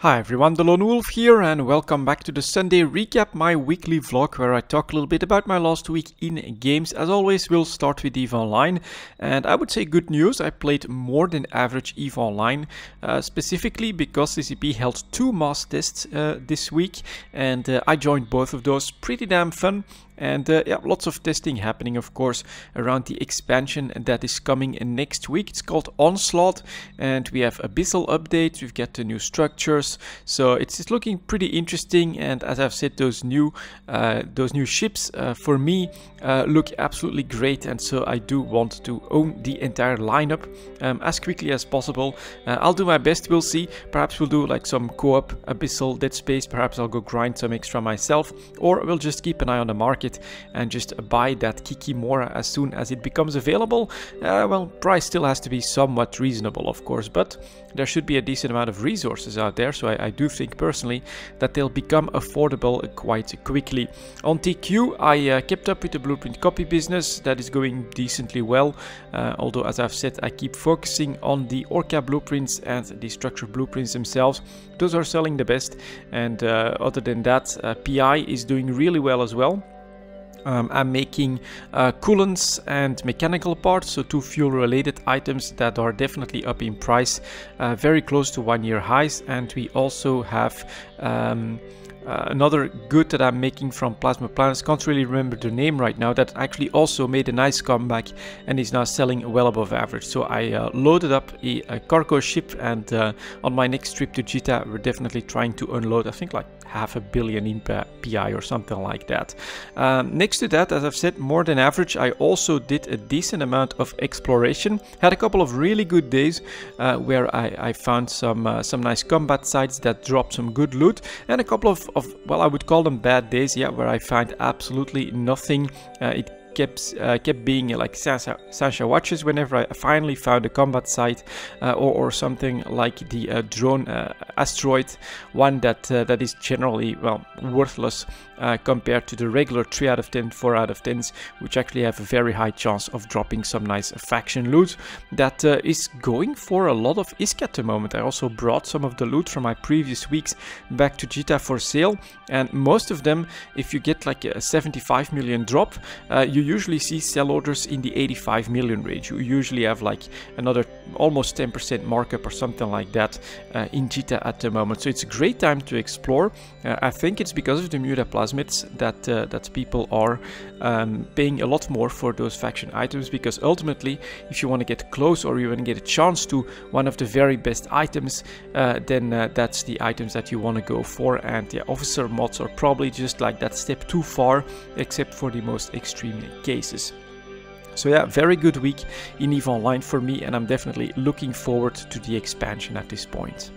Hi everyone, delonewolf here and welcome back to the Sunday recap, my weekly vlog where I talk a little bit about my last week in games. As always, we'll start with EVE Online, and I would say good news, I played more than average EVE Online, specifically because CCP held 2 mass tests this week, and I joined both of those. Pretty damn fun. And yeah, lots of testing happening, of course, around the expansion that is coming next week. It's called Onslaught, and we have Abyssal updates. We've got the new structures, so it's looking pretty interesting. And as I've said, those new ships for me look absolutely great, and so I do want to own the entire lineup as quickly as possible. I'll do my best. We'll see. Perhaps we'll do like some co-op Abyssal Dead Space. Perhaps I'll go grind some extra myself, or we'll just keep an eye on the market and just buy that Kikimora as soon as it becomes available. Well, price still has to be somewhat reasonable, of course, but there should be a decent amount of resources out there, so I do think personally that they'll become affordable quite quickly. On TQ, I kept up with the blueprint copy business. That is going decently well, although as I've said, I keep focusing on the Orca blueprints and the structure blueprints themselves. Those are selling the best, and other than that, PI is doing really well as well. I'm making coolants and mechanical parts, so 2 fuel related items that are definitely up in price, very close to 1-year highs. And we also have another good that I'm making from Plasma Planets, can't really remember the name right now, that actually also made a nice comeback and is now selling well above average. So I loaded up a cargo ship, and on my next trip to Jita we're definitely trying to unload, I think like $500 million in PI or something like that. Next to that, as I've said, more than average, I also did a decent amount of exploration. Had a couple of really good days where I found some nice combat sites that dropped some good loot, and a couple of well, I would call them bad days, yeah, where I find absolutely nothing. It kept being like Sasha watches whenever I finally found a combat site, or something like the drone asteroid one that is generally, well, worthless compared to the regular 3 out of 10, 4 out of 10s, which actually have a very high chance of dropping some nice faction loot that is going for a lot of ISK at the moment. I also brought some of the loot from my previous weeks back to Jita for sale, and most of them, if you get like a 75 million drop, you usually see sell orders in the 85 million range. You usually have like another almost 10% markup or something like that in Jita at the moment. So it's a great time to explore. I think it's because of the Mutaplasmids that people are paying a lot more for those faction items, because ultimately, if you want to get close or you want to get a chance to one of the very best items, then that's the items that you want to go for. And the officer mods are probably just like that step too far, except for the most extreme cases. So yeah, very good week in EVE Online for me, and I'm definitely looking forward to the expansion at this point.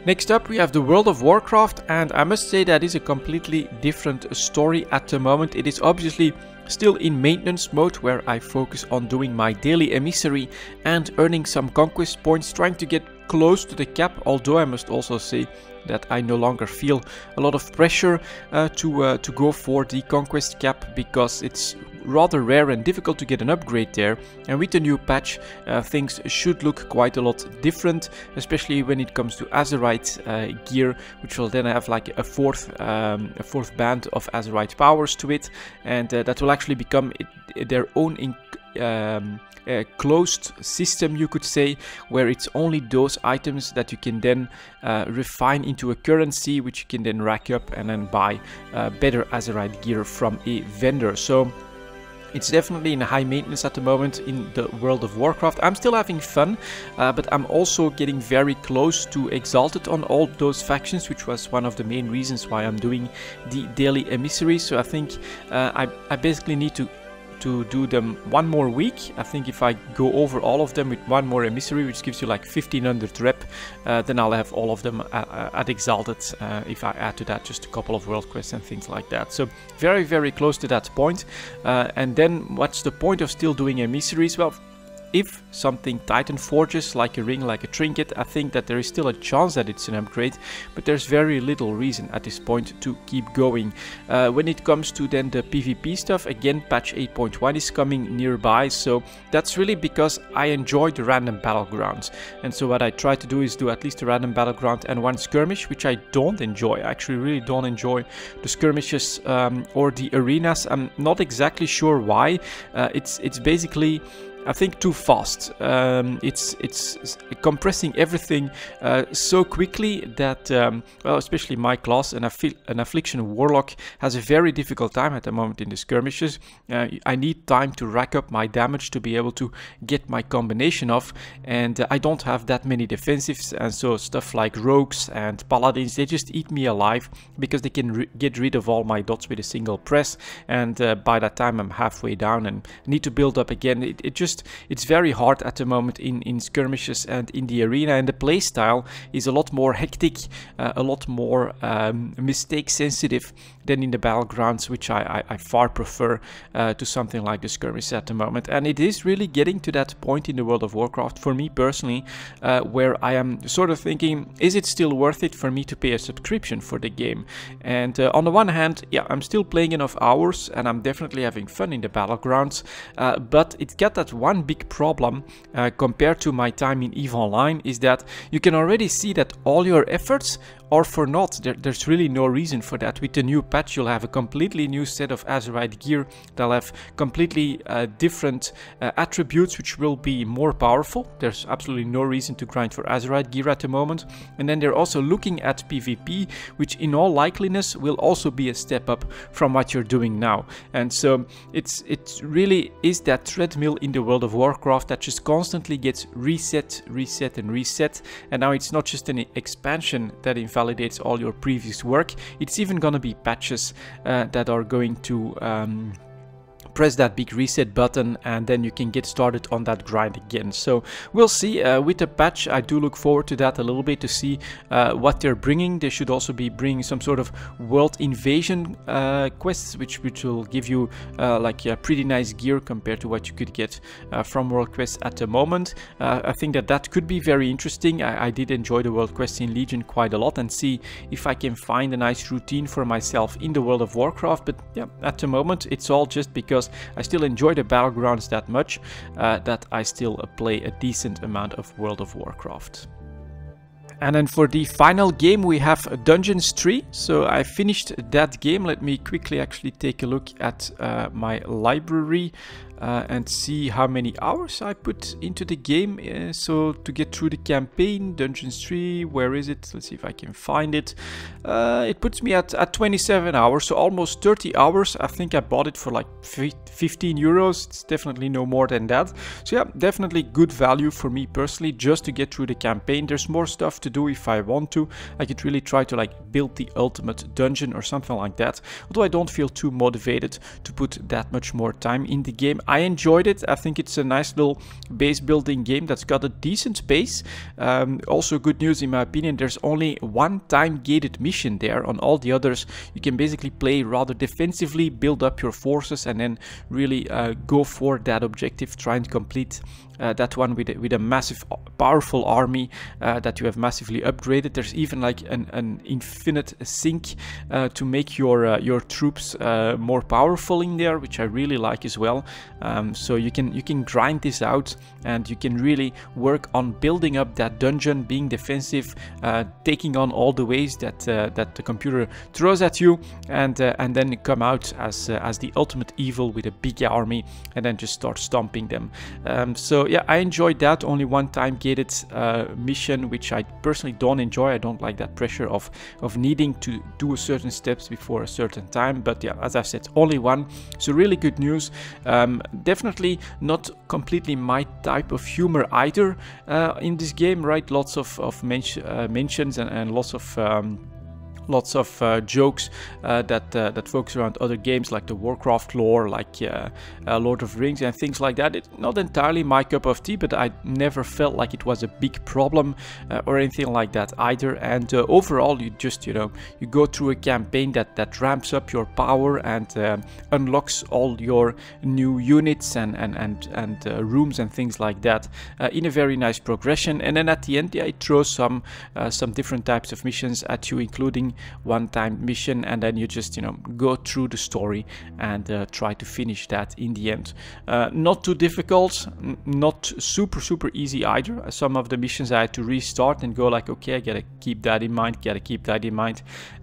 Next up, we have the World of Warcraft, and I must say that is a completely different story at the moment. It is obviously still in maintenance mode, where I focus on doing my daily emissary and earning some conquest points, trying to get close to the cap, although I must also say that I no longer feel a lot of pressure to go for the conquest cap, because it's rather rare and difficult to get an upgrade there. And with the new patch, things should look quite a lot different, especially when it comes to Azerite gear, which will then have like a fourth band of Azerite powers to it, and that will actually become their own closed system, you could say, where it's only those items that you can then refine into a currency, which you can then rack up and then buy better Azerite gear from a vendor. So it's definitely in high maintenance at the moment in the World of Warcraft. I'm still having fun, but I'm also getting very close to Exalted on all those factions, which was one of the main reasons why I'm doing the daily emissary. So I think I basically need to do them one more week. I think if I go over all of them with one more emissary, which gives you like 1500 rep, then I'll have all of them at Exalted, if I add to that just a couple of world quests and things like that. So very, very close to that point. And then what's the point of still doing emissaries? Well, if something Titan forges, like a ring, like a trinket, I think that there is still a chance that it's an upgrade, but there's very little reason at this point to keep going. When it comes to then the PvP stuff, again, patch 8.1 is coming nearby, so that's really because I enjoy the random battlegrounds. And so what I try to do is do at least a random battleground and one skirmish, which I don't enjoy. I actually really don't enjoy the skirmishes or the arenas. I'm not exactly sure why. It's basically, I think, too fast. It's compressing everything so quickly that, well, especially my class, an Affliction Warlock, has a very difficult time at the moment in the skirmishes. I need time to rack up my damage to be able to get my combination off, and I don't have that many defensives, and so stuff like rogues and paladins, they just eat me alive because they can get rid of all my dots with a single press, and by that time I'm halfway down and need to build up again. It's very hard at the moment in skirmishes and in the arena, and the playstyle is a lot more hectic, a lot more mistake sensitive than in the battlegrounds, which I far prefer to something like the skirmish at the moment. And it is really getting to that point in the World of Warcraft, for me personally, where I am sort of thinking, is it still worth it for me to pay a subscription for the game? And on the one hand, yeah, I'm still playing enough hours and I'm definitely having fun in the battlegrounds, but it's got that one big problem compared to my time in EVE Online, is that you can already see that all your efforts are for naught. There's really no reason for that. With the new patch, you'll have a completely new set of Azerite gear. They'll have completely different attributes, which will be more powerful. There's absolutely no reason to grind for Azerite gear at the moment. And then they're also looking at PvP, which in all likeliness will also be a step up from what you're doing now. And so it really is that treadmill in the World of Warcraft that just constantly gets reset, reset, and reset. And now it's not just an expansion that invalidates all your previous work. It's even gonna be patches that are going to press that big reset button, and then you can get started on that grind again. So we'll see. With the patch, I do look forward to that a little bit, to see what they're bringing. They should also be bringing some sort of world invasion quests, which will give you like pretty nice gear compared to what you could get from world quests at the moment. I think that could be very interesting. I did enjoy the world quests in Legion quite a lot, and see if I can find a nice routine for myself in the World of Warcraft. But yeah, at the moment it's all just because I still enjoy the battlegrounds that much that I still play a decent amount of World of Warcraft. And then for the final game, we have Dungeons 3. So I finished that game. Let me quickly actually take a look at my library and see how many hours I put into the game. So to get through the campaign, Dungeons 3, where is it? Let's see if I can find it. It puts me at 27 hours, so almost 30 hours. I think I bought it for like 15 euros. It's definitely no more than that. So yeah, definitely good value for me personally, just to get through the campaign. There's more stuff to do if I want to. I could really try to like build the ultimate dungeon or something like that, although I don't feel too motivated to put that much more time in the game. I enjoyed it. I think it's a nice little base building game that's got a decent pace. Also good news in my opinion, there's only one time gated mission there. On all the others, you can basically play rather defensively, build up your forces, and then really go for that objective, try and complete that one with a massive powerful army that you have massively upgraded. There's even like an infinite sink to make your troops more powerful in there, which I really like as well. So you can grind this out, and you can really work on building up that dungeon, being defensive, taking on all the ways that the computer throws at you, and then come out as the ultimate evil with a big army, and then just start stomping them. So yeah, I enjoyed that. Only one time gated mission, which I personally don't enjoy. I don't like that pressure of needing to do certain steps before a certain time. But yeah, as I've said, only one. So really good news. Definitely not completely my type of humor either in this game, right? Lots of mentions and lots of lots of jokes that focus around other games like the Warcraft lore, like Lord of the Rings and things like that. It's not entirely my cup of tea, but I never felt like it was a big problem or anything like that either. And overall, you just, you go through a campaign that ramps up your power and unlocks all your new units and rooms and things like that in a very nice progression. And then at the end, it throws some different types of missions at you, including one-time mission, and then you just go through the story and try to finish that in the end. Not too difficult, not super easy either. Some of the missions I had to restart and go like, okay, I gotta keep that in mind,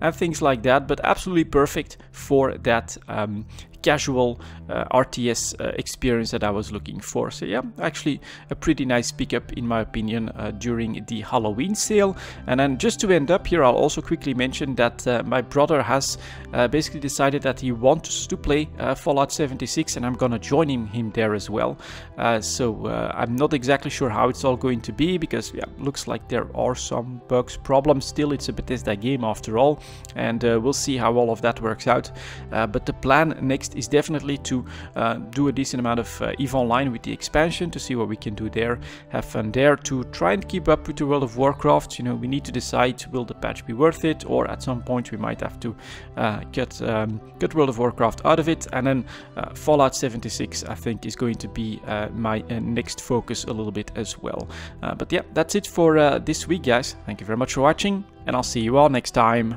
and things like that, but absolutely perfect for that casual RTS experience that I was looking for. So yeah, actually a pretty nice pickup in my opinion during the Halloween sale. And then just to end up here, I'll also quickly mention that my brother has basically decided that he wants to play Fallout 76, and I'm gonna join him there as well. So I'm not exactly sure how it's all going to be, because yeah, looks like there are some bugs, problems still. It's a Bethesda game after all, and we'll see how all of that works out. But the plan next is definitely to do a decent amount of EVE Online with the expansion, to see what we can do there, have fun there, to try and keep up with the World of Warcraft. We need to decide, will the patch be worth it, or at some point we might have to get World of Warcraft out of it. And then Fallout 76 I think is going to be my next focus a little bit as well. But yeah, that's it for this week, guys. Thank you very much for watching, and I'll see you all next time.